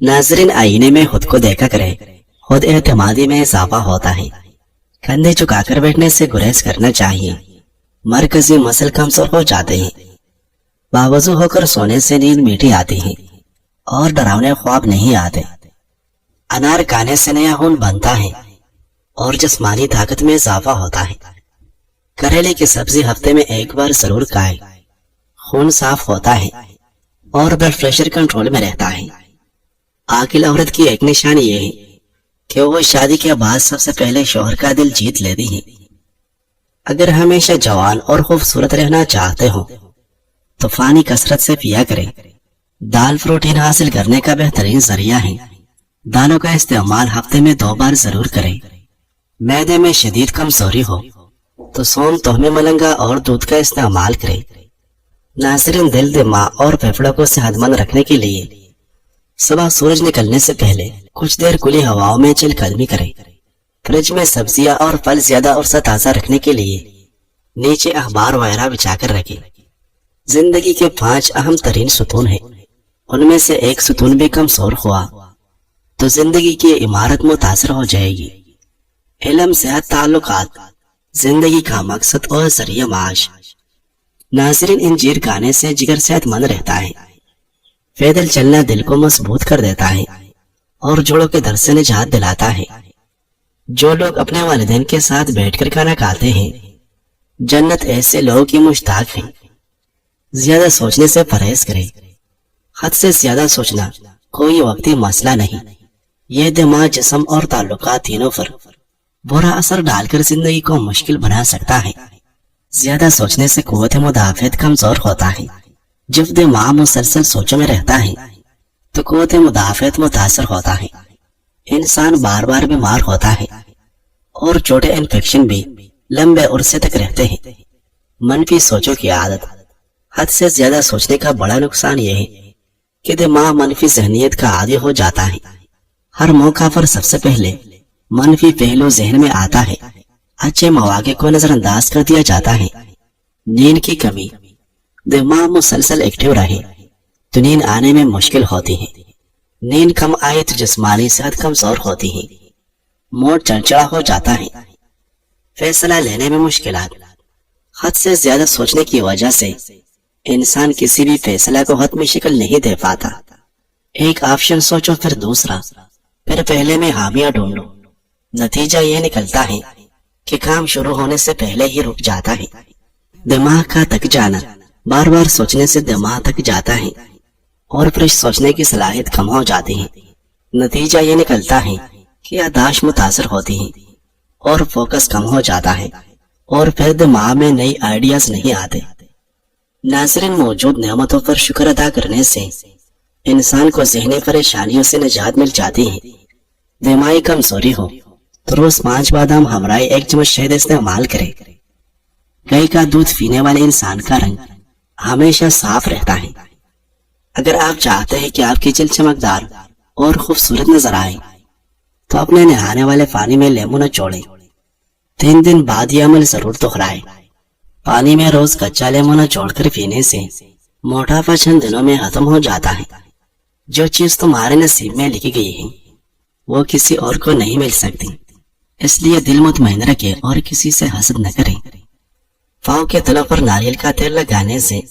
नाजरीन, आईने में खुद को देखा करे, खुद एतमादी में इजाफा होता है। कंधे झुकाकर बैठने से गुरेज करना चाहिए। मरकजी मसल कमजोर हो जाते हैं। बावजू होकर सोने से नींद मीठी आती है और डरावने ख्वाब नहीं आते। अनार खाने से नया खून बनता है और जिस्मानी ताकत में इजाफा होता है। करेले की सब्जी हफ्ते में एक बार जरूर खाएं। खून साफ होता है और ब्लड प्रेशर कंट्रोल में रहता है। आकिल औरत की एक निशानी यह है कि वो शादी के बाद सबसे पहले शौहर का दिल जीत लेती है। अगर हमेशा जवान और खूबसूरत रहना चाहते हो तो पानी कसरत से पिया करें। दाल प्रोटीन हासिल करने का बेहतरीन जरिया है। दालों का इस्तेमाल हफ्ते में 2 बार जरूर करें। मैदे में शदीद कमजोरी हो तो सोम, तोहमे मलंगा और दूध का इस्तेमाल करें। नाज़रीन, दिल, दिमाग और फेफड़ों को सेहतमंद रखने के लिए सुबह सूरज निकलने से पहले कुछ देर खुली हवाओं में चहलकदमी करें। फ्रिज में सब्जियां और फल ज्यादा और ताजा रखने के लिए नीचे अखबार वगैरह बिछाकर रखें। जिंदगी के 5 अहम तरीन सुतून हैं। उनमें से एक सुतून भी कमजोर हुआ तो जिंदगी की इमारत मुतासर हो जाएगी। इल्म, सेहत, ताल्लुकात, जिंदगी का मकसद और जरिया माश। नाज़रीन, इंजीर खाने से जिगर सेहतमंद रहता है। पैदल चलना दिल को मजबूत कर देता है और जोड़ों के दर्द से निजात दिलाता है। जो लोग अपने वालिदैन के साथ बैठकर खाना खाते हैं, जन्नत ऐसे लोगों की मुश्ताक है। ज्यादा सोचने से परहेज करें। हद से ज्यादा सोचना कोई वक्ती मसला नहीं। यह दिमाग, जिस्म और ताल्लुकात तीनों पर बुरा असर डालकर जिंदगी को मुश्किल बना सकता है। ज्यादा सोचने से कुव्वत मुदाफियत कमजोर होता है। जब दिमाग मुसलसल सोचों में रहता है तो कुव्वत मुदाफियत मुतासर होता है। इंसान बार बार बीमार होता है और छोटे इन्फेक्शन भी लंबे अरसे तक रहते हैं। मनफी सोचों की आदत। हद से ज्यादा सोचने का बड़ा नुकसान यह है कि दिमाग मनफी जहनियत का आदी हो जाता है। हर मौका पर सबसे पहले मनफी पहलू जहन में आता है। अच्छे मौके को नजरअंदाज कर दिया जाता है। नींद की कमी। दिमाग मुसलसल एक्टिव रहे तो नींद आने में मुश्किल होती है। नींद कम आए तो जिस्मानी सेहत कमजोर होती है। मूड चंचला हो जाता है। फैसला लेने में मुश्किलात। हद से ज्यादा सोचने की वजह से इंसान किसी भी फैसला को हतमी शक्ल नहीं दे पाता। एक ऑप्शन सोचो, फिर दूसरा, फिर पहले में हामिया ढूंढो। नतीजा यह निकलता है कि काम शुरू होने से पहले ही रुक जाता है। दिमाग का थक जाना। बार बार सोचने से दिमाग थक जाता है और फ्रेश सोचने की सलाहियत कम हो जाती है। नतीजा ये निकलता है कि याददाश्त मुतासर होती है और फोकस कम हो जाता है और फिर दिमाग में नई आइडियाज नहीं आते। नाज़रीन, मौजूद नेमतों पर शुक्र अदा करने से इंसान को ज़हनी परेशानियों से निजात मिल जाती है। दिमागी कमजोरी हो तो रोज 5 बादाम हमराई 1 चम्मच शहद इस्तेमाल करें। गाय का दूध पीने वाले इंसान का रंग हमेशा साफ रहता है। अगर आप चाहते हैं कि आपकी जल्द चमकदार और खूबसूरत नजर आए तो अपने नहाने वाले पानी में लेमू निचोड़ें। 3 दिन बाद यह अमल जरूर दोहराएं। पानी में रोज कच्चा लेमू निचोड़कर पीने से मोटापा चंद दिनों में खत्म हो जाता है। जो चीज तुम्हारे नसीब में लिखी गई है वो किसी और को नहीं मिल सकती, इसलिए दिल मुतमईन रखें और किसी से हसद न करें। पाँव के तलों पर नारियल का तेल लगाने से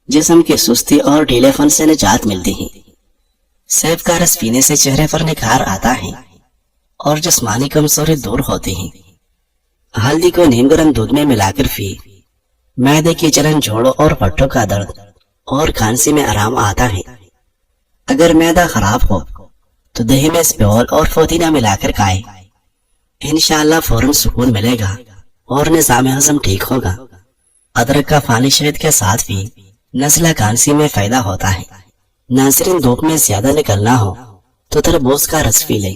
जिस्म की सुस्ती और ढीलेपन से निजात मिलती है। सेब का रस पीने से चेहरे पर निखार आता है और जिस्मानी कमजोरी दूर होती है। हल्दी को नीम गर्म दूध में मिलाकर पी। मैदे की जलन, जोड़ों और पट्टों का दर्द और खांसी में आराम आता है। अगर मैदा खराब हो तो दही में स्प्योल और पुदीना मिलाकर खाएं। इंशाअल्लाह फौरन सुकून मिलेगा और निज़ाम हजम ठीक होगा। अदरक का पानी शहद के साथ भी नज़ला खांसी में फायदा होता है। नाज़रीन, धूप में ज्यादा निकलना हो तो तरबूज का रस पी लें,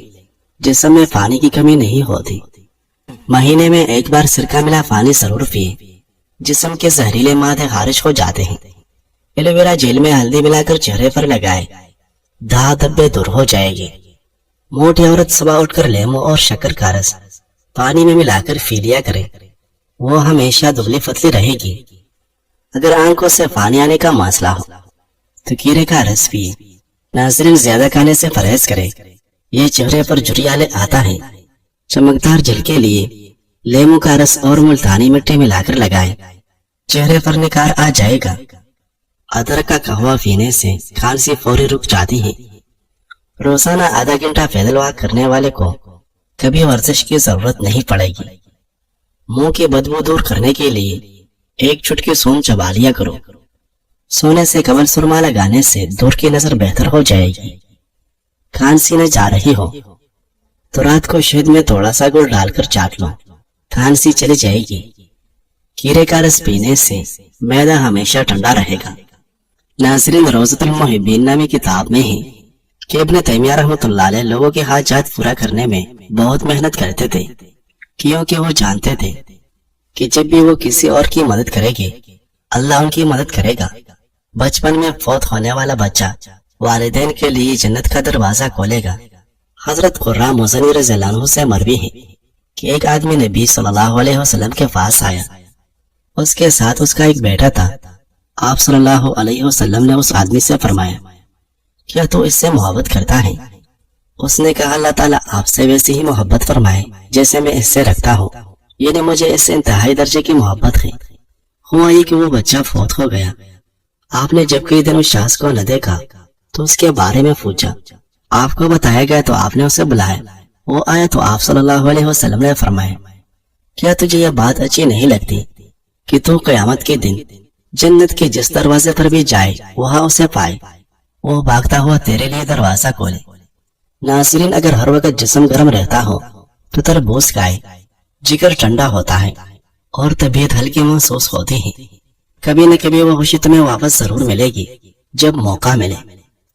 जिसमें पानी की कमी नहीं होती। महीने में 1 बार सिरका मिला पानी जरूर पिए। जिस्म के जहरीले मादे खारिज हो जाते हैं। एलोवेरा जेल में हल्दी मिलाकर चेहरे पर लगाए, दाग धब्बे दूर हो जाएगी। मोटी औरत सुबह उठकर लेमू और शक्कर का रस पानी में मिलाकर पी लिया करे, वो हमेशा दुबली पतली रहेगी। अगर आंखों से पानी आने का मसला हो तो कीरे का रस पिए। नाज़रीन ज्यादा खाने से परहेज करें। ये चेहरे पर झुर्रियाले आता है। चमकदार जल के लिए लेमू का रस और मुल्तानी मिट्टी मिलाकर लगाएं। चेहरे पर निखार आ जाएगा। अदरक का कहवा पीने से खांसी फौरी रुक जाती है। रोजाना आधा घंटा पैदल वॉक करने वाले को कभी वर्जिश की जरूरत नहीं पड़ेगी। मुंह की बदबू दूर करने के लिए एक चुटकी सूंड चबा लिया करो। सोने से कबल सुरमा लगाने से दूर की नजर बेहतर हो जाएगी। खांसी न जा रही हो तो रात को शहद में थोड़ा सा गुड़ डालकर चाट लो, खांसी चली जाएगी। कीरे का रस पीने से मैदा हमेशा ठंडा रहेगा। नाज़रीन, रोज़तुल मुहिब्बीन नामी किताब में है कि इब्न तैमिया रहमतुल्लाह अलैह लोगों के हाजात पूरा करने में बहुत मेहनत करते थे, क्योंकि वो जानते थे कि जब भी वो किसी और की मदद करेंगे अल्लाह उनकी मदद करेगा। बचपन में फौत होने वाला बच्चा वालिदैन के लिए जन्नत का दरवाजा खोलेगा। हजरत खुर्राम मुज़नी रज़ियल्लाहु अन्हु से मरवी है कि एक आदमी नबी सल्लल्लाहु अलैहि वसल्लम के पास आया। उसके साथ उसका एक बेटा था। आप सल्लल्लाहु अलैहि वसल्लम ने उस आदमी से फरमाया, क्या तू इससे मोहब्बत करता है? उसने कहा, अल्लाह ताला आपसे वैसी ही मोहब्बत फरमाए जैसे मैं इससे रखता हूँ। यानी मुझे इससे इंतहाई दर्जे की मोहब्बत है। हुआ ये कि वो बच्चा फौत हो गया। आपने जब कई दिन उस शख्स को न देखा तो उसके बारे में पूछा। आपको बताया गया तो आपने उसे बुलाया। वो आया तो आप सल्लल्लाहु अलैहि वसल्लम ने फरमाया, क्या तुझे यह बात अच्छी नहीं लगती कि तू क़यामत के दिन जन्नत के जिस दरवाजे पर भी जाए वहां उसे पाए, वो भागता हुआ तेरे लिए दरवाजा खोले। नाज़रीन, अगर हर वक्त जिस्म गर्म रहता हो तो तरबूज खाए, जिगर ठंडा होता है और तबीयत हल्की महसूस होती है। कभी न कभी वो खुशी तुम्हें वापस जरूर मिलेगी। जब मौका मिले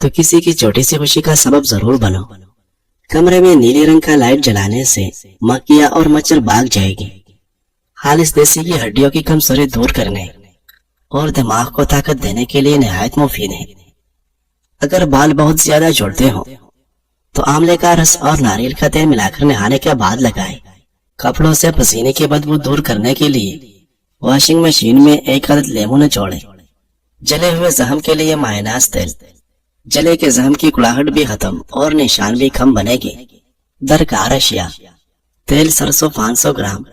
तो किसी की छोटी सी खुशी का सबब जरूर बनो। कमरे में नीले रंग का लाइट जलाने से मक्खियां और मच्छर भाग जाएगी। खालिस देसी की हड्डियों की कमजोरी दूर करने और दिमाग को ताकत देने के लिए निहायत मुफीद है। अगर बाल बहुत ज्यादा झड़ते हो तो आंवले का रस और नारियल का तेल मिलाकर नहाने के बाद लगाएं। कपड़ों से पसीने की बदबू दूर करने के लिए वॉशिंग मशीन में एक अदद लेमू निचोड़ें। जले हुए जख्म के लिए मायनास तेल। जले के जख्म की कुड़ाहट भी खत्म और निशान भी कम बनेगी। दरकार अशिया: तेल सरसों 500 ग्राम,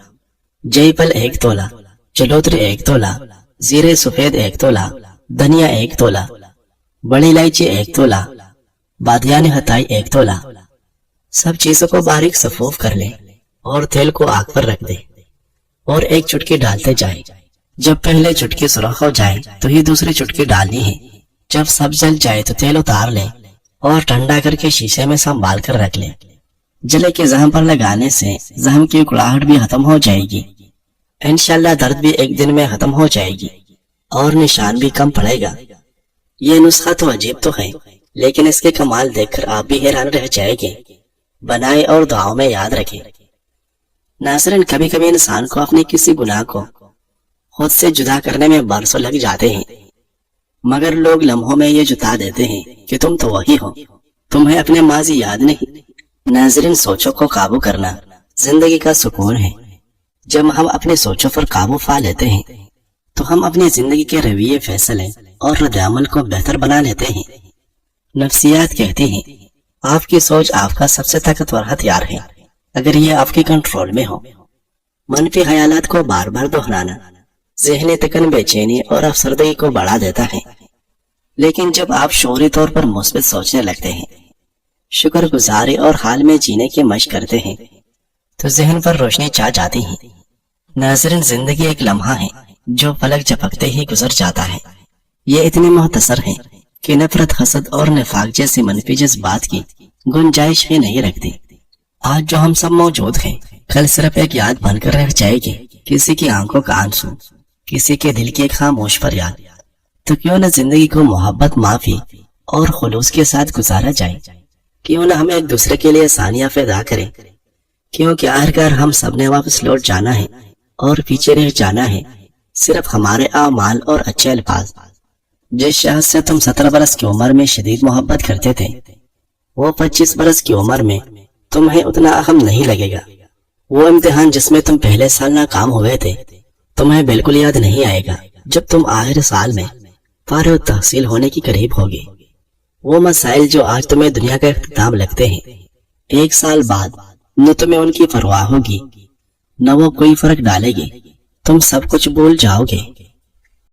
जयफल 1 तोला, जलोत्री 1 तोला, जीरे सफेद 1 तोला, धनिया 1 तोला, बड़ी इलायची 1 तोला, बादियान हताई 1 तोला। सब चीजों को बारीक सफूफ कर ले और तेल को आग पर रख दे और एक चुटकी डालते जाए। जब पहले चुटकी सुरख हो जाए तो ही दूसरी चुटकी डालनी है। जब सब जल जाए तो तेल उतार ले और ठंडा करके शीशे में संभाल कर रख ले। जले के जख्म पर लगाने से जख्म की उकड़ाहट भी खत्म हो जाएगी। इंशाल्लाह दर्द भी एक दिन में खत्म हो जाएगी और निशान भी कम पड़ेगा। ये नुस्खा तो अजीब तो है, लेकिन इसके कमाल देखकर आप भी हैरान रह जाएंगे। बनाए और दुआओं में याद रखें। नाज़रीन, कभी कभी इंसान को अपने किसी गुनाह को खुद से जुदा करने में बरसों लग जाते हैं, मगर लोग लम्हों में ये जुटा देते हैं कि तुम तो वही हो, तुम्हें अपने माजी याद नहीं। नाज़रीन, सोचों को काबू करना जिंदगी का सुकून है। जब हम अपने सोचों पर काबू पा लेते हैं तो हम अपनी जिंदगी के रवैये, फैसले और रद्द-ए-अमल को बेहतर बना लेते हैं। नफ्सियात कहती हैं, आपकी सोच आपका सबसे ताकतवर हथियार है अगर ये आपके कंट्रोल में हो। मनफी ख्यालात को बार बार दोहराना ज़हनी तकन, बेचैनी और अफसरदगी को बढ़ा देता है। लेकिन जब आप शौरी तौर पर मुस्बित सोचने लगते हैं, शुक्रगुजारी और हाल में जीने की मशक करते हैं तो जहन पर रोशनी छा जाती है। नाज़रीन, जिंदगी एक लम्हा है जो पलक झपकते ही गुजर जाता है। ये इतनी मुख्तसर है कि नफरत, हसद और निफाक जैसी मनफी जज्बात की गुंजाइश ही नहीं रखती। आज जो हम सब मौजूद हैं, कल सिर्फ एक याद बनकर रह जाएगी। किसी की आंखों का आंसू, किसी के दिल की एक खामोश फरियाद। तो क्यों न जिंदगी को मोहब्बत, माफी और खुलूस के साथ गुजारा जाए। क्यों न हम एक दूसरे के लिए सानिया पैदा करें, क्योंकि आखिरकार हम सब ने वापस लौट जाना है और पीछे रह जाना है सिर्फ हमारे आमाल और अच्छे अल्फाज। जिस शख्स से तुम 17 बरस की उम्र में शदीद मोहब्बत करते थे, वो 25 बरस की उम्र में तुम्हें उतना अहम नहीं लगेगा। वो इम्तिहान जिसमें तुम पहले साल नाकाम हुए थे, तुम्हें बिल्कुल याद नहीं आएगा जब तुम आखिर साल में फारिग तहसील होने की करीब होगी। وہ مسائل جو آج تمہیں دنیا کا اختتام لگتے ہیں، 1 سال بعد نہ تمہیں ان کی پرواہ ہوگی، نہ وہ کوئی فرق ڈالے گی، تم سب کچھ بھول جاؤ گے۔